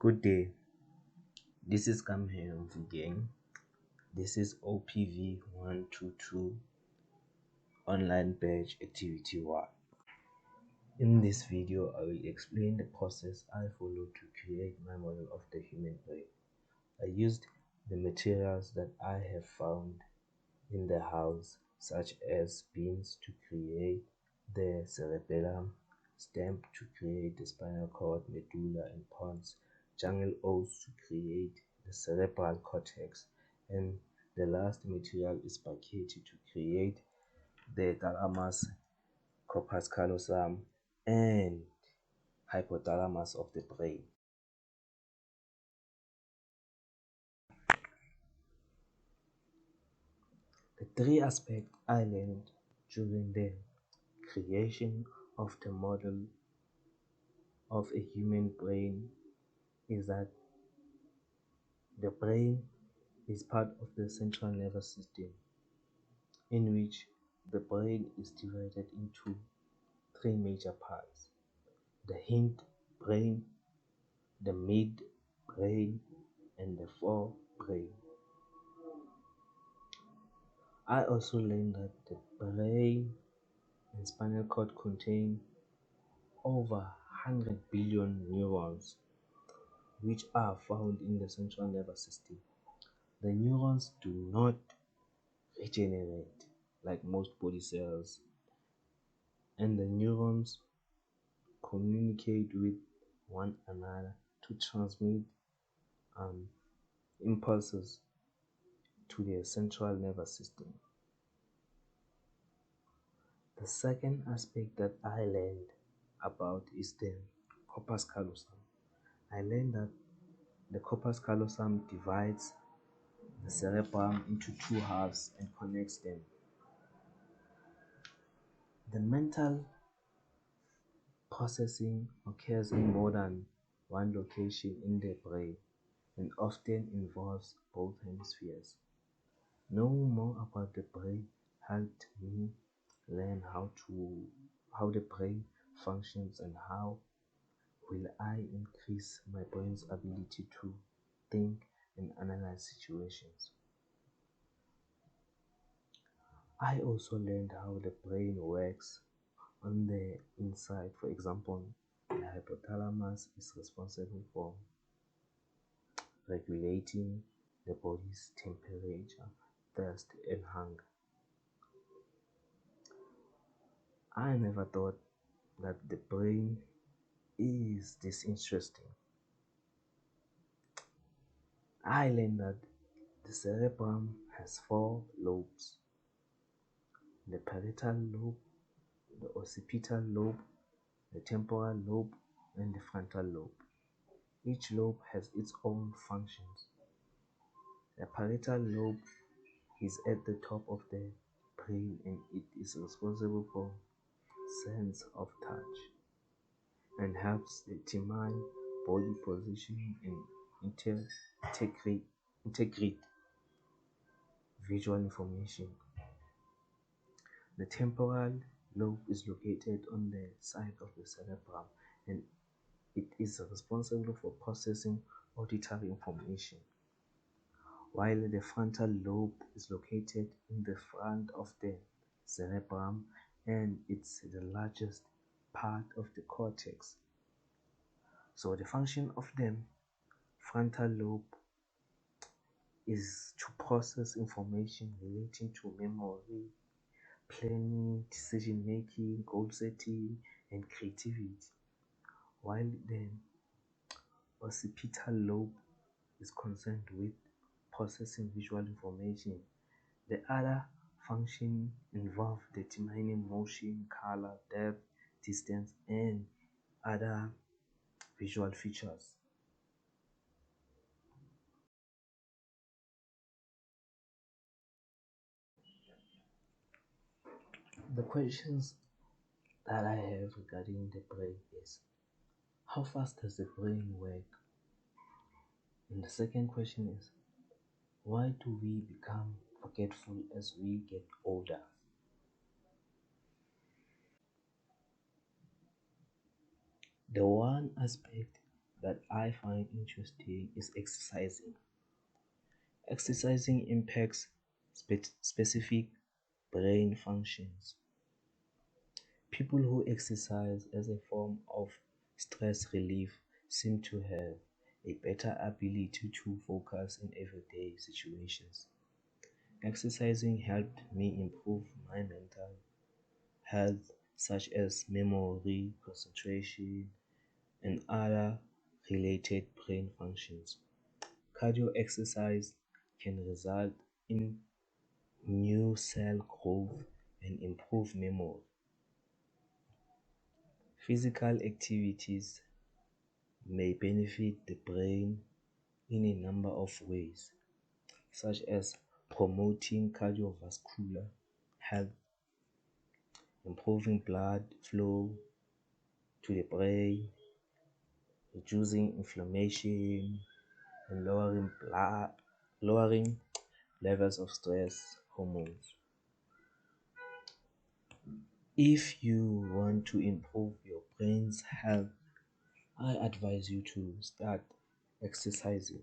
Good day, this is Kamhelo again. This is OPV 122 online badge activity 1. In this video, I will explain the process I followed to create my model of the human brain. I used the materials that I have found in the house, such as beans to create the cerebellum, stamp to create the spinal cord, medulla and pons, jungle oats to create the cerebral cortex, and the last material is spaghetti to create the thalamus, corpus callosum, and hypothalamus of the brain. The three aspects I learned during the creation of the model of a human brain is that the brain is part of the central nervous system, in which the brain is divided into three major parts: the hindbrain, the midbrain, and the forebrain. I also learned that the brain and spinal cord contain over 100 billion neurons, which are found in the central nervous system. The neurons do not regenerate like most body cells, and the neurons communicate with one another to transmit impulses to their central nervous system. The second aspect that I learned about is the corpus callosum. I learned that the corpus callosum divides the cerebrum into two halves and connects them. The mental processing occurs in more than one location in the brain and often involves both hemispheres. Knowing more about the brain helped me learn how the brain functions and how will I increase my brain's ability to think and analyze situations. I also learned how the brain works on the inside. For example, the hypothalamus is responsible for regulating the body's temperature, thirst, and hunger. I never thought that the brain is this interesting. I learned that the cerebrum has 4 lobes: the parietal lobe, the occipital lobe, the temporal lobe, and the frontal lobe. Each lobe has its own functions. The parietal lobe is at the top of the brain and it is responsible for sense of touch and helps determine body positioning and integrate visual information. The temporal lobe is located on the side of the cerebrum and it is responsible for processing auditory information, while the frontal lobe is located in the front of the cerebrum and it's the largest part of the cortex. So the function of the frontal lobe is to process information relating to memory, planning, decision making, goal setting, and creativity, while the occipital lobe is concerned with processing visual information. The other functions involve determining motion, color, depth, distance, and other visual features. The questions that I have regarding the brain is, how fast does the brain work? And the second question is, why do we become forgetful as we get older? The one aspect that I find interesting is exercising. Exercising impacts specific brain functions. People who exercise as a form of stress relief seem to have a better ability to focus in everyday situations. Exercising helped me improve my mental health, such as memory, concentration, and other related brain functions. Cardio exercise can result in new cell growth and improve memory. Physical activities may benefit the brain in a number of ways, such as promoting cardiovascular health, improving blood flow to the brain, reducing inflammation, and lowering levels of stress hormones. If you want to improve your brain's health, I advise you to start exercising.